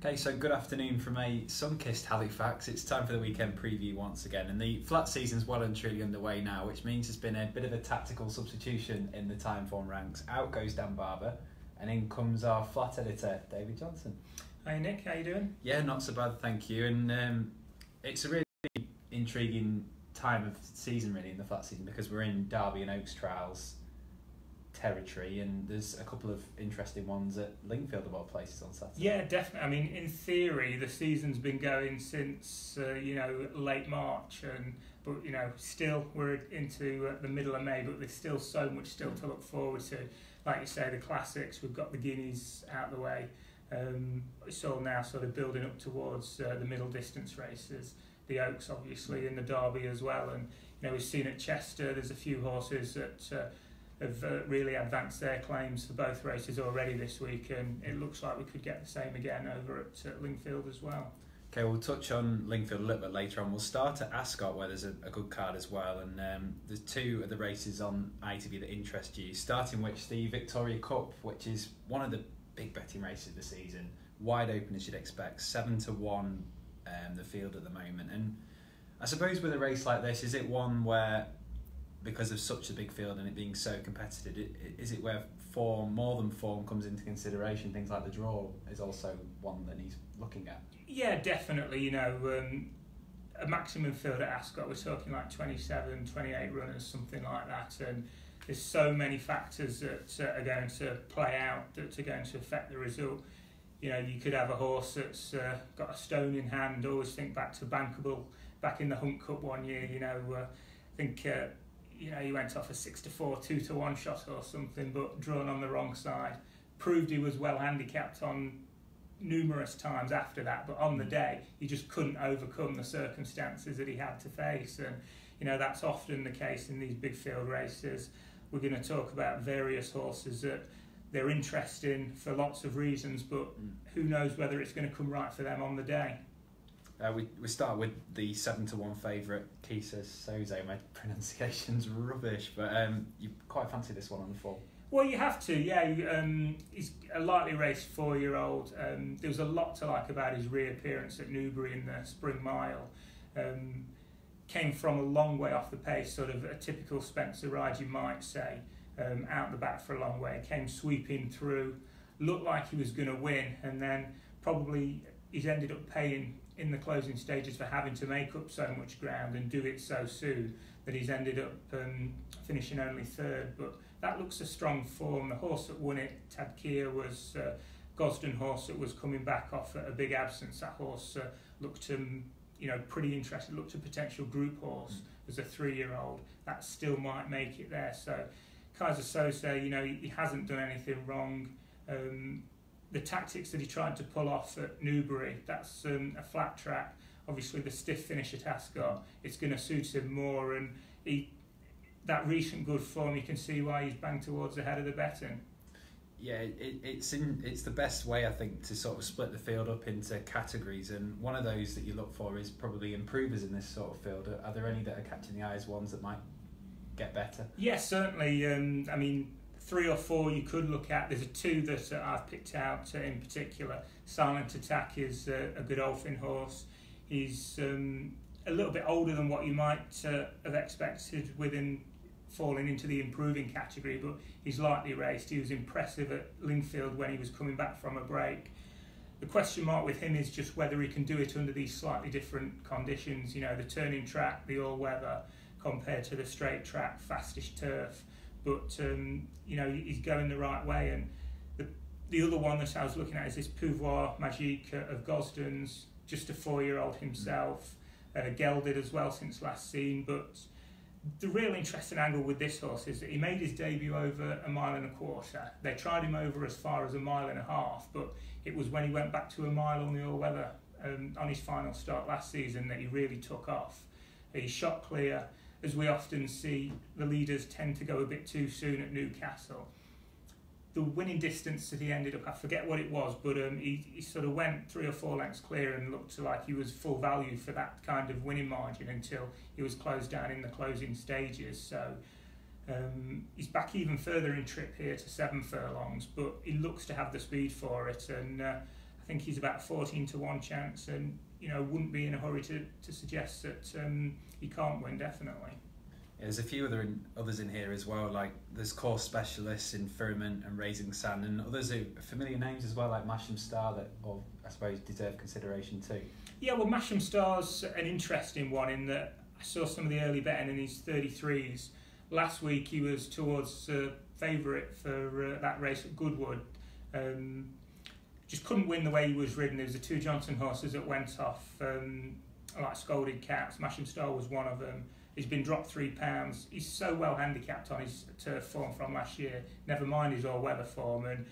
Okay, so good afternoon from a sun-kissed Halifax. It's time for the weekend preview once again, and the flat season's well and truly underway now, which means there's been a bit of a tactical substitution in the Timeform ranks. Out goes Dan Barber, and in comes our flat editor, David Johnson. Hi Nick, how you doing? Yeah, not so bad, thank you. And it's a really intriguing time of season, really, in the flat season, because we're in Derby and Oaks trials territory, and there's a couple of interesting ones at Lingfield of all places on Saturday. Yeah, definitely. I mean, in theory, the season's been going since late March, but still we're into the middle of May, but there's still so much still to look forward to. Like you say, the classics. We've got the Guineas out the way. It's all now sort of building up towards the middle distance races, the Oaks obviously, and the Derby as well. And we've seen at Chester, there's a few horses that have really advanced their claims for both races already this week, and it looks like we could get the same again over at Lingfield as well. Okay, we'll touch on Lingfield a little bit later on. We'll start at Ascot, where there's a good card as well, and there's two of the races on ITV that interest you, starting with the Victoria Cup, which is one of the big betting races of the season, wide open as you'd expect, 7-1 the field at the moment. And I suppose with a race like this, is it one where, because of such a big field and it being so competitive, is it where more than form comes into consideration? Things like the draw is also one that he's looking at. Yeah, definitely. A maximum field at Ascot, we're talking like 27, 28 runners, something like that, and there's so many factors that are going to play out that are going to affect the result. You could have a horse that's got a stone in hand. Always think back to Bankable back in the Hunt Cup one year. I think he went off a 6-4, 2-1 shot or something, but drawn on the wrong side. Proved he was well handicapped on numerous times after that, but on the day he just couldn't overcome the circumstances that he had to face. And that's often the case in these big field races. We're going to talk about various horses that they're interesting for lots of reasons, but who knows whether it's going to come right for them on the day. We start with the 7-1 favourite, Kisa Soze. My pronunciation's rubbish, but you quite fancy this one on the fall. Well, you have to, yeah. He's a lightly raced 4-year-old. There was a lot to like about his reappearance at Newbury in the Spring Mile. Came from a long way off the pace, sort of a typical Spencer ride, you might say, out the back for a long way. Came sweeping through, looked like he was going to win, and then probably he's ended up paying in the closing stages for having to make up so much ground and do it so soon that he's ended up finishing only third. But that looks a strong form. The horse that won it, Tadkia, was Gosden horse that was coming back off a big absence. That horse looked pretty interesting. Looked a potential group horse as a 3-year-old. That still might make it there. So Kaiser Soze, he hasn't done anything wrong. The tactics that he tried to pull off at Newbury, that's a flat track. Obviously the stiff finish at Ascot, it's going to suit him more, and that recent good form, you can see why he's banged towards the head of the betting. Yeah, it's the best way, I think, to sort of split the field up into categories, and one of those that you look for is probably improvers in this sort of field. Are there any that are catching the eye as ones that might get better? Yes, certainly. 3 or 4 you could look at. There's 2 that I've picked out in particular. Silent Attack is a Godolphin horse. He's a little bit older than what you might have expected with him falling into the improving category, but he's lightly raced. He was impressive at Lingfield when he was coming back from a break. The question mark with him is just whether he can do it under these slightly different conditions. The turning track, the all-weather, compared to the straight track, fastish turf. But he's going the right way. And the other one that I was looking at is this Pouvoir Magique of Gosden's, just a 4-year-old himself, gelded as well since last seen. But the real interesting angle with this horse is that he made his debut over 1.25 miles. They tried him over as far as 1.5 miles, but it was when he went back to 1 mile on the all-weather on his final start last season that he really took off. He shot clear. As we often see, the leaders tend to go a bit too soon at Newcastle. The winning distance that he ended up, I forget what it was, but he sort of went 3 or 4 lengths clear and looked like he was full value for that kind of winning margin until he was closed down in the closing stages. So he's back even further in trip here to 7 furlongs, but he looks to have the speed for it. And I think he's about 14 to 1 chance, and wouldn't be in a hurry to suggest that he can't win, definitely. Yeah, there's a few others in here as well, like there's course specialists in Firmament and Raising Sand, and others who are familiar names as well, like Masham Star, that I suppose deserve consideration too. Yeah, well, Masham Star's an interesting one in that I saw some of the early betting in his 33s. Last week he was towards favourite for that race at Goodwood. Just couldn't win the way he was ridden. There was the 2 Johnson horses that went off like Scolded Cats. Masham Star was one of them. He's been dropped £3. He's so well handicapped on his turf form from last year, never mind his all-weather form, and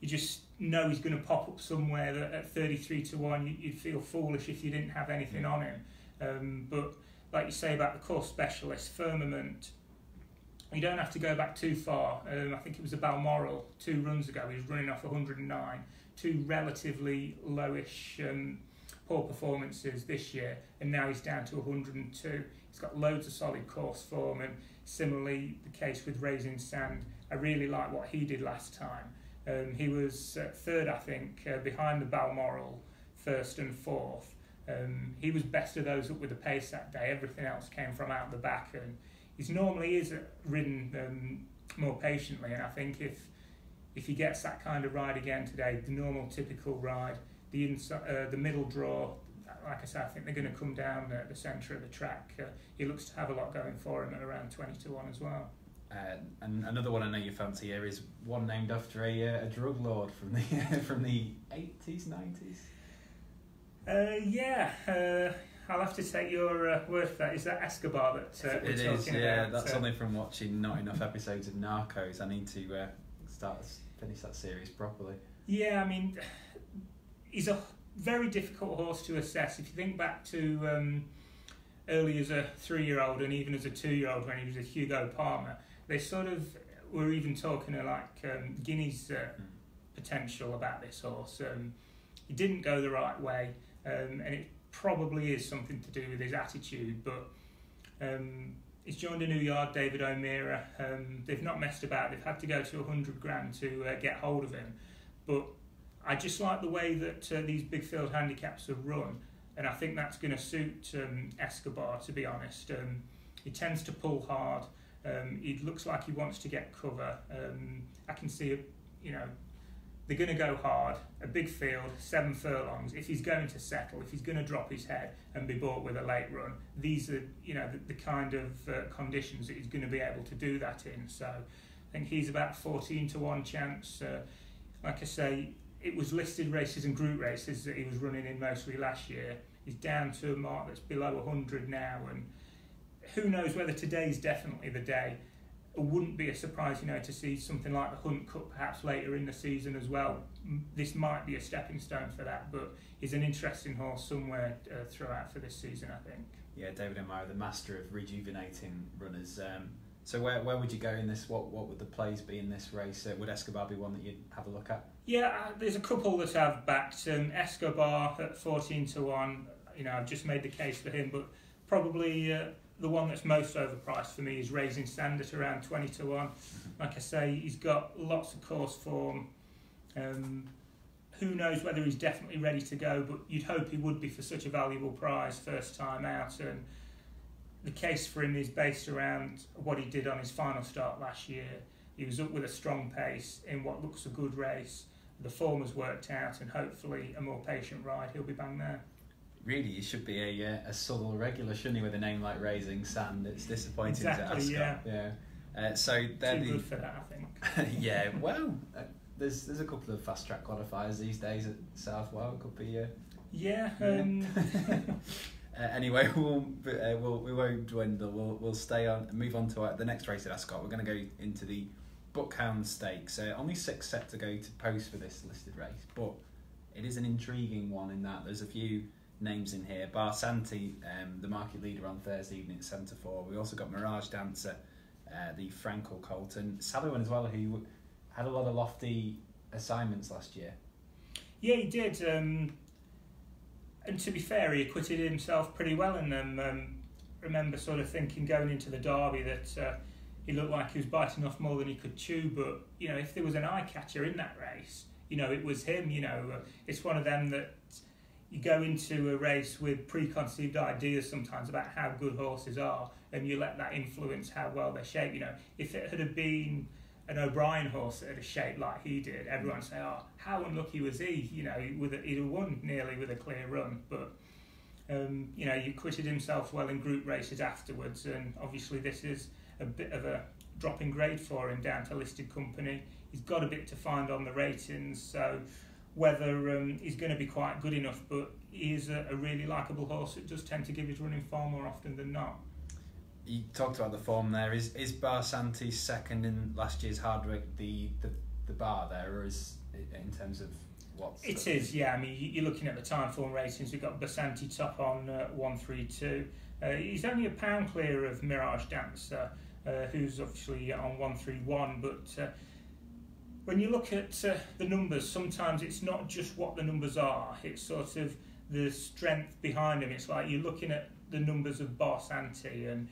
you just know he's going to pop up somewhere that at 33 to 1 you'd feel foolish if you didn't have anything on him. But like you say about the course specialist, Firmament, you don't have to go back too far. I think it was a Balmoral 2 runs ago. He was running off 109, 2 relatively lowish poor performances this year, and now he's down to 102. He's got loads of solid course form, and similarly the case with Raising Sand. I really like what he did last time. He was 3rd, I think, behind the Balmoral, 1st and 4th. He was best of those up with the pace that day. Everything else came from out the back, and he normally is ridden more patiently, and I think if he gets that kind of ride again today, the normal typical ride, the middle draw, like I said, I think they're going to come down the centre of the track. He looks to have a lot going for him at around 20 to 1 as well. And another one I know you fancy here is one named after a drug lord from the from the 80s, 90s. I'll have to take your word for that. Is that Escobar that we're talking about? Yeah, that's only from watching not enough episodes of Narcos. I need to finish that series properly. Yeah, I mean, he's a very difficult horse to assess. If you think back to early as a 3-year-old and even as a 2-year-old when he was a Hugo Palmer, they sort of were even talking Guinea's potential about this horse. He didn't go the right way, and it probably is something to do with his attitude, but he's joined a new yard, David O'Meara. They've not messed about. They've had to go to 100 grand to get hold of him, but I just like the way that these big field handicaps are run, and I think that's going to suit Escobar, to be honest. He tends to pull hard. He looks like he wants to get cover. I can see, they're going to go hard. A big field, 7 furlongs. If he's going to settle, if he's going to drop his head and be bought with a late run, these are, the kind of conditions that he's going to be able to do that in. So I think he's about 14 to 1 chance. Like I say, it was listed races and group races that he was running in mostly last year. He's down to a mark that's below 100 now, and who knows whether today's definitely the day. It wouldn't be a surprise, to see something like the Hunt Cup perhaps later in the season as well. This might be a stepping stone for that, but he's an interesting horse somewhere throughout for this season, I think. Yeah, David O'Meara, the master of rejuvenating runners. So where would you go in this? What would the plays be in this race? Would Escobar be one that you'd have a look at? Yeah, there's a couple that I've backed. Escobar at 14 to 1. I've just made the case for him, but probably the one that's most overpriced for me is Raising Sand at around 20 to 1. Like I say, he's got lots of course form. Who knows whether he's definitely ready to go, but you'd hope he would be for such a valuable prize first time out. And the case for him is based around what he did on his final start last year. He was up with a strong pace in what looks a good race. The form has worked out, and hopefully a more patient ride, he'll be bang there. Really, he should be a subtle regular, shouldn't he, with a name like Raising Sand? It's disappointing to Ascot. Yeah. So they're too good for that, I think. Yeah, well, there's a couple of fast track qualifiers these days at Southwell. Could be. Anyway, we won't dwindle. We'll stay on. Move on to the next race at Ascot. We're going to go into the Buckhound Stakes. Only 6 set to go to post for this listed race, but it is an intriguing one in that there's a few names in here. Barsanti, the market leader on Thursday evening at 7 to 4. We also got Mirage Dancer, the Frankel Colt, and Saluan as well, who had a lot of lofty assignments last year. Yeah, he did. And to be fair, he acquitted himself pretty well in them. Remember sort of thinking going into the Derby that he looked like he was biting off more than he could chew, but if there was an eye catcher in that race, it was him. It's one of them that you go into a race with preconceived ideas sometimes about how good horses are, and you let that influence how well they're shaped. If it had been an O'Brien horse that had a shape like he did, everyone would say, "Oh, how unlucky was he?" He'd have won nearly with a clear run, but he acquitted himself well in group races afterwards, and obviously this is a bit of a drop in grade for him down to listed company. He's got a bit to find on the ratings, so whether he's going to be quite good enough, but he is a really likeable horse that does tend to give his running far more often than not. You talked about the form there. Is Barsanti second in last year's Hardwicke the bar there, or is it in terms of what's... It is, yeah. I mean, you're looking at the Timeform ratings. We've got Barsanti top on 132. He's only a pound clear of Mirage Dancer, who's obviously on 131, but when you look at the numbers, sometimes it's not just what the numbers are, it's sort of the strength behind them. It's like you're looking at the numbers of Barsanti, and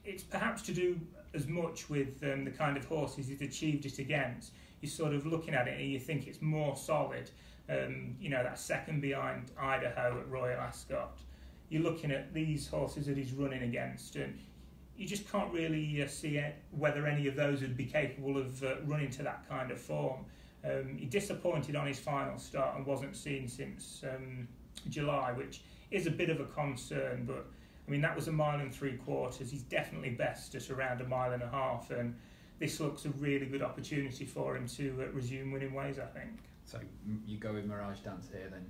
it's perhaps to do as much with the kind of horses he's achieved it against. You're sort of looking at it and you think it's more solid. That second behind Idaho at Royal Ascot. You're looking at these horses that he's running against, and you just can't really see whether any of those would be capable of running to that kind of form. He disappointed on his final start and wasn't seen since July, which is a bit of a concern, but I mean, that was 1 3/4 miles. He's definitely best at around 1.5 miles, and this looks a really good opportunity for him to resume winning ways, I think. So you go with Mirage Dancer here then?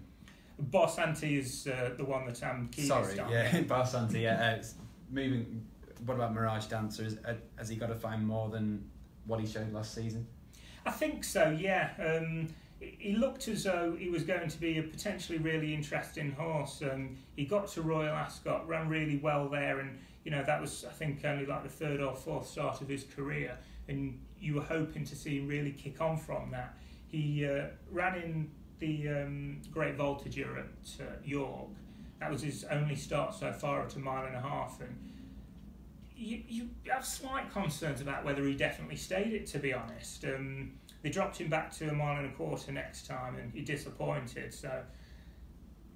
Barsanti is the one that I'm keenest on. Sorry, yeah, Barsanti, yeah. Moving. What about Mirage Dancer? Has he got to find more than what he showed last season? I think so, yeah. He looked as though he was going to be a potentially really interesting horse. He got to Royal Ascot, ran really well there, and that was, I think, only like the 3rd or 4th start of his career, and you were hoping to see him really kick on from that. He ran in the Great Voltigeur at York. That was his only start so far at 1.5 miles, and you have slight concerns about whether he definitely stayed it, to be honest. They dropped him back to 1.25 miles next time, and he disappointed, so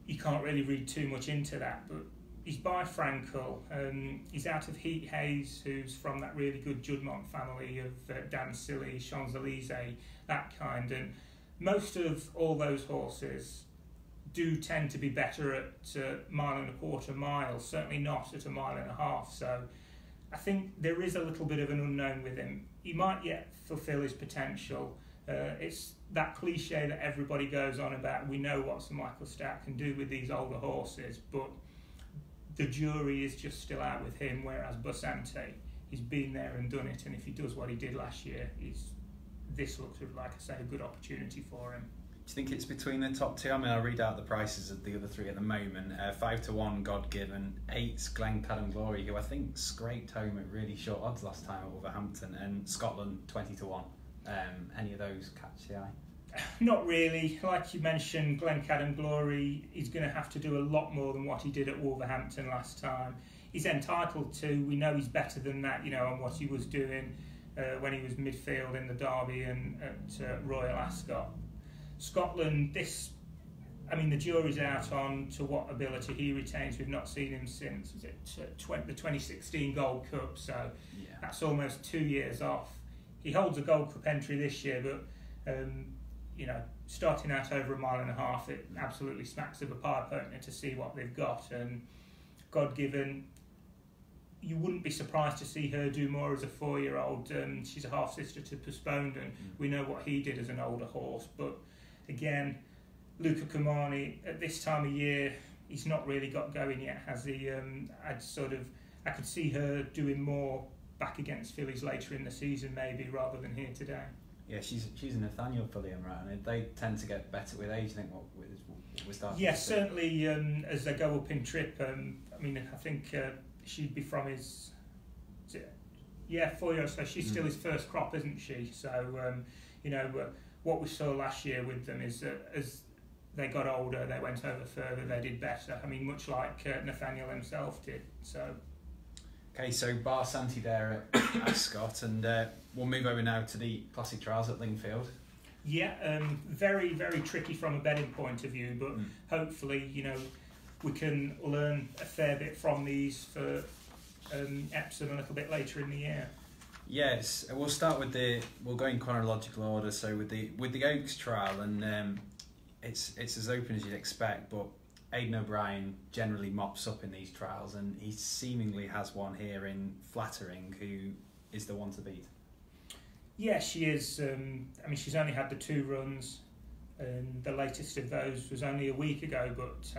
you can't really read too much into that. But he's by Frankel, he's out of Heat Hayes, who's from that really good Judmont family of Dan Silly, Champs-Élysées, that kind, and most of all those horses do tend to be better at 1.25 miles, certainly not at 1.5 miles, so I think there is a little bit of an unknown with him. He might yet fulfil his potential. It's that cliche that everybody goes on about. We know what Sir Michael Stout can do with these older horses, but the jury is just still out with him, whereas Barsanti, he's been there and done it, and if he does what he did last year, this looks like I say, a good opportunity for him. Do you think it's between the top two? I mean, I'll read out the prices of the other three at the moment. 5-1, God Given. 8's Glencadam Glory, who I think scraped home at really short odds last time at Wolverhampton, and Scotland 20-1. Any of those catch the eye? Not really. Like you mentioned, Glencadam Glory, he's going to have to do a lot more than what he did at Wolverhampton last time. He's entitled to. We know he's better than that, on what he was doing when he was midfield in the Derby and at Royal Ascot. Scotland, the jury's out on to what ability he retains. We've not seen him since the 2016 Gold Cup, so that's almost 2 years off. He holds a Gold Cup entry this year, but starting out over 1.5 miles, it absolutely smacks of a pipe opener to see what they've got. And God Given, you wouldn't be surprised to see her do more as a 4-year-old. She's a half sister to Postponed, and we know what he did as an older horse, but again, Luca Comani, at this time of year, he's not really got going yet, has he? I could see her doing more back against fillies later in the season, maybe, rather than here today. Yeah, she's a Nathaniel filly, right? And they tend to get better with age. I think what we're starting. Yes, certainly as they go up in trip. I think she'd be from his. 4 years. So she's still his first crop, isn't she? So what we saw last year with them is that as they got older, they went over further, they did better. Much like Nathaniel himself did. So. Okay, so Barsanti there at Ascot, and we'll move over now to the Classic Trials at Lingfield. Yeah, very, very tricky from a betting point of view, but hopefully, we can learn a fair bit from these for Epsom a little bit later in the year. Yes, we'll start with we'll go in chronological order. So with the Oaks trial, and it's as open as you'd expect, but Aidan O'Brien generally mops up in these trials, and he seemingly has one here in Flattering, who is the one to beat. Yeah, she is. She's only had the 2 runs, and the latest of those was only a week ago, but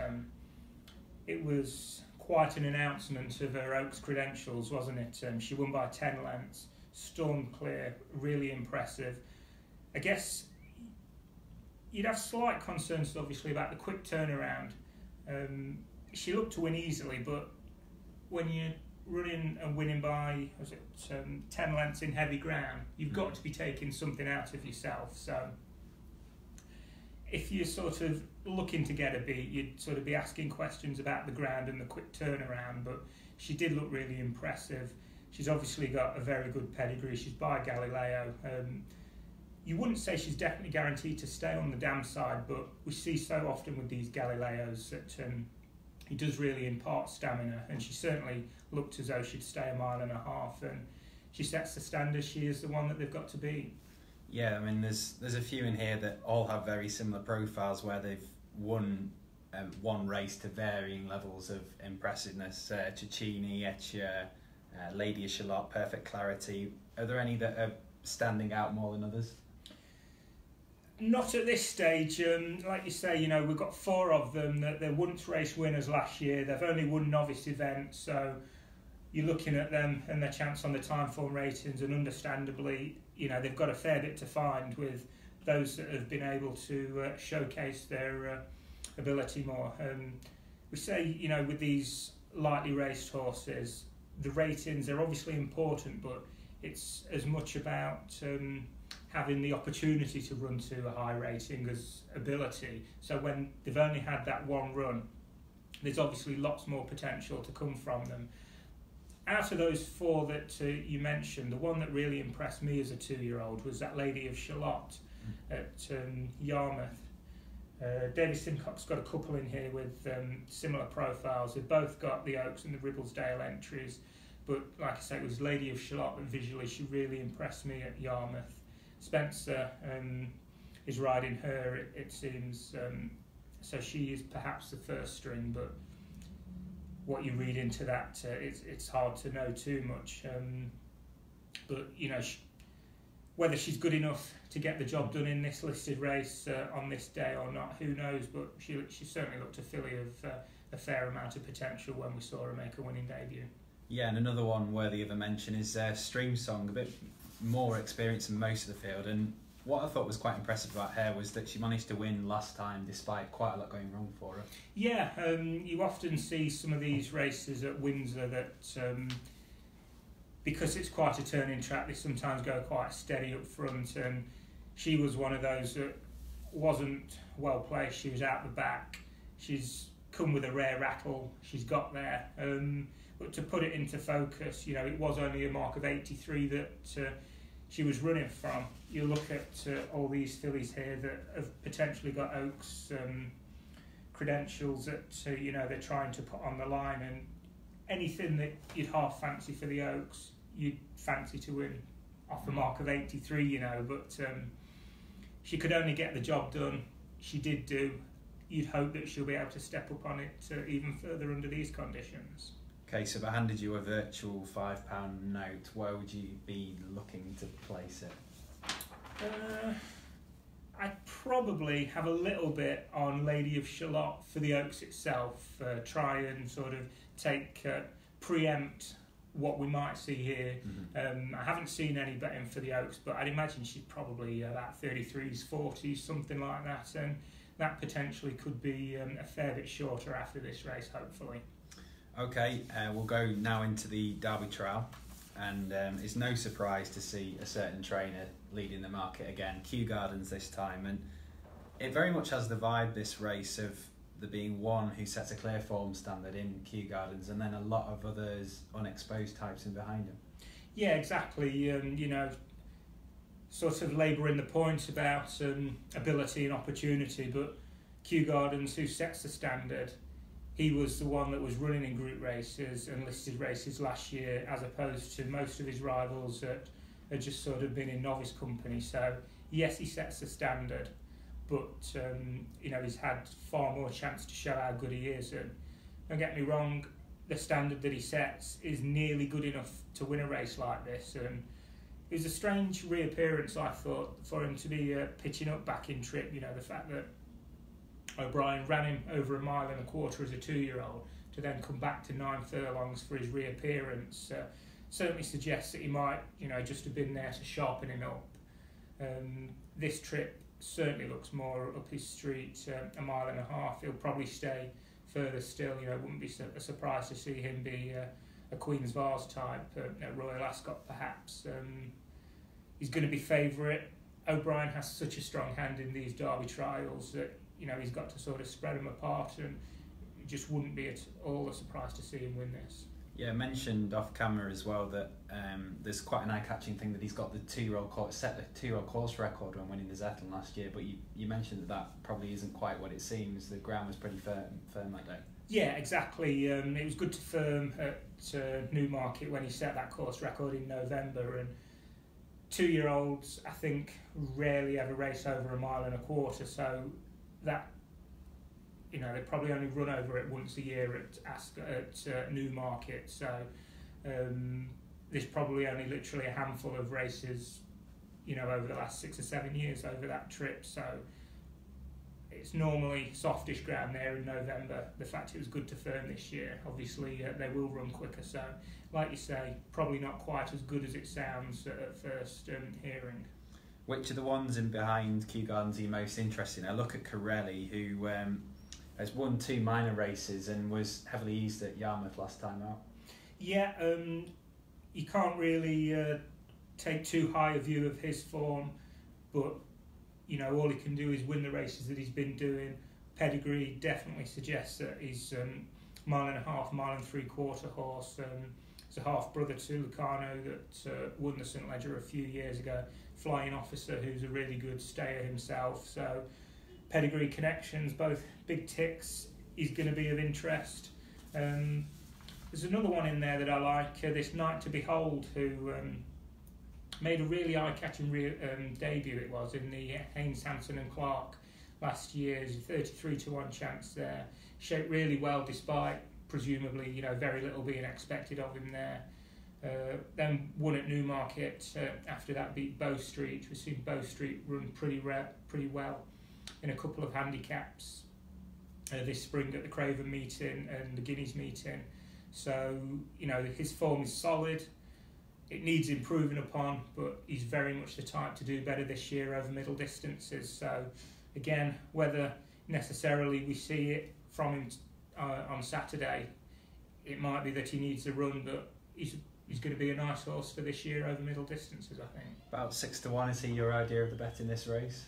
it was quite an announcement of her Oaks credentials, wasn't it? She won by 10 lengths, stormed clear, really impressive. I guess you'd have slight concerns, obviously, about the quick turnaround. She looked to win easily, but when you're running and winning by 10 lengths in heavy ground, you've got to be taking something out of yourself. So if you're sort of looking to get a beat, you'd sort of be asking questions about the ground and the quick turnaround, but she did look really impressive. She's obviously got a very good pedigree. She's by Galileo. You wouldn't say she's definitely guaranteed to stay on the dam side, but we see so often with these Galileos that he does really impart stamina, and she certainly looked as though she'd stay 1.5 miles, and she sets the standard. She is the one that they've got to beat. Yeah, I mean, there's a few in here that all have very similar profiles where they've won one race to varying levels of impressiveness. Cecchini, Etcher, Lady of Shalott, Perfect Clarity. Are there any that are standing out more than others? Not at this stage. Like you say, we've got 4 of them that they weren't race winners last year. They've only won novice events, so you're looking at them and their chance on the Timeform ratings, and understandably, they've got a fair bit to find with those that have been able to showcase their ability more. We say, with these lightly raced horses, the ratings are obviously important, but it's as much about having the opportunity to run to a high rating as ability. So when they've only had that 1 run, there's obviously lots more potential to come from them. Out of those 4 that you mentioned, the one that really impressed me as a 2-year-old was that Lady of Shalott at Yarmouth. David Simcock's got a couple in here with similar profiles. They've both got the Oaks and the Ribblesdale entries, but like I say, it was Lady of Shalott that visually she really impressed me at Yarmouth. Spencer is riding her, it seems, so she is perhaps the first string, but what you read into that, it's hard to know too much. But whether she's good enough to get the job done in this listed race on this day or not, who knows? But she certainly looked a filly of a fair amount of potential when we saw her make a winning debut. Yeah, and another one worthy of a mention is Stream Song, a bit more experience than most of the field, and what I thought was quite impressive about her was that she managed to win last time despite quite a lot going wrong for her. Yeah, you often see some of these races at Windsor that because it's quite a turning track, they sometimes go quite steady up front, and she was one of those that wasn't well placed. She was out the back. She's come with a rare rattle. She's got there. But to put it into focus, it was only a mark of 83 that she was running from. You look at all these fillies here that have potentially got Oaks credentials that they're trying to put on the line, and anything that you'd half fancy for the Oaks, you'd fancy to win off a mark of 83, but she could only get the job done. She did do. You'd hope that she'll be able to step up on it even further under these conditions. Okay, so if I handed you a virtual £5 note, where would you be looking to place it? I'd probably have a little bit on Lady of Shalott for the Oaks itself, try and sort of preempt what we might see here. Mm-hmm. I haven't seen any betting for the Oaks, but I'd imagine she's probably about 33s, 40s, something like that, and that potentially could be a fair bit shorter after this race, hopefully. Okay, we'll go now into the Derby Trial, and it's no surprise to see a certain trainer leading the market again, Kew Gardens this time, and it very much has the vibe, this race, of there being one who sets a clear form standard in Kew Gardens, and then a lot of others unexposed types in behind him. Yeah, exactly. sort of labouring the point about ability and opportunity, but Kew Gardens, who sets the standard, he was the one that was running in group races and listed races last year, as opposed to most of his rivals that had just sort of been in novice company. So yes, he sets the standard, but he's had far more chance to show how good he is. And don't get me wrong, the standard that he sets is nearly good enough to win a race like this. And it was a strange reappearance, I thought, for him to be pitching up back in trip. The fact that O'Brien ran him over 1.25 miles as a 2-year-old to then come back to 9 furlongs for his reappearance certainly suggests that he might, just have been there to sharpen him up. This trip certainly looks more up his street, 1.5 miles. He'll probably stay further still. It wouldn't be a surprise to see him be a Queen's Vase type, Royal Ascot perhaps. He's going to be favourite. O'Brien has such a strong hand in these Derby trials that he's got to sort of spread them apart, and it just wouldn't be at all a surprise to see him win this. Yeah, I mentioned off camera as well that there's quite an eye-catching thing that he's got the 2-year-old course record when winning the Zetland last year, but you mentioned that probably isn't quite what it seems. The ground was pretty firm that day. Yeah, exactly. It was good to firm at Newmarket when he set that course record in November, and 2-year-olds, I think, rarely ever race over 1.25 miles, so that they probably only run over it once a year at Ascot, at Newmarket. So there's probably only literally a handful of races, over the last 6 or 7 years over that trip. So it's normally softish ground there in November. The fact it was good to firm this year, obviously they will run quicker. So, like you say, probably not quite as good as it sounds at first hearing. Which of the ones in behind Kew Gardens are you most interested in? I look at Corelli, who has won 2 minor races and was heavily eased at Yarmouth last time out. Yeah, you can't really take too high a view of his form, but all he can do is win the races that he's been doing. Pedigree definitely suggests that he's 1.5 miles, 1.75 miles horse. He's a half brother to Lucano that won the St Ledger a few years ago. Flying Officer, who's a really good stayer himself. So pedigree connections, both big ticks, is going to be of interest. There's another one in there that I like, this Knight to Behold, who made a really eye-catching debut, it was, in the Haynes, Hampton and Clark last year. There's a 33-1 chance there. Shaped really well despite, presumably, very little being expected of him there. Then won at Newmarket, after that beat Bow Street. We've seen Bow Street run pretty well in a couple of handicaps this spring at the Craven meeting and the Guineas meeting. So, his form is solid. It needs improving upon, but he's very much the type to do better this year over middle distances. So, again, whether necessarily we see it from him on Saturday, it might be that he needs a run, but he's going to be a nice horse for this year over middle distances, I think. About 6-1, is he your idea of the bet in this race?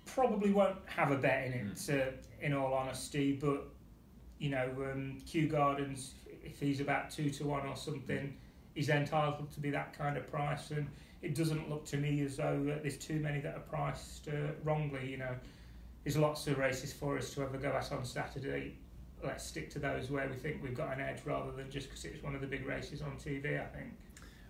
Probably won't have a bet in it, in all honesty, but Kew Gardens, if he's about 2-1 or something, he's entitled to be that kind of price, and it doesn't look to me as though there's too many that are priced wrongly. There's lots of races for us to ever go at on Saturday. Let's stick to those where we think we've got an edge, rather than just because it's one of the big races on TV, I think.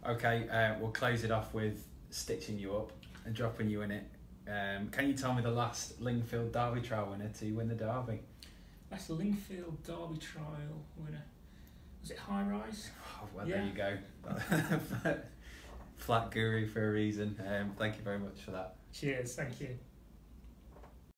Okay, we'll close it off with stitching you up and dropping you in it. Can you tell me the last Lingfield Derby trial winner to win the Derby? Last Lingfield Derby trial winner. Was it High Rise? Oh, well, yeah. There you go. Flat guru for a reason. Thank you very much for that. Cheers, thank you.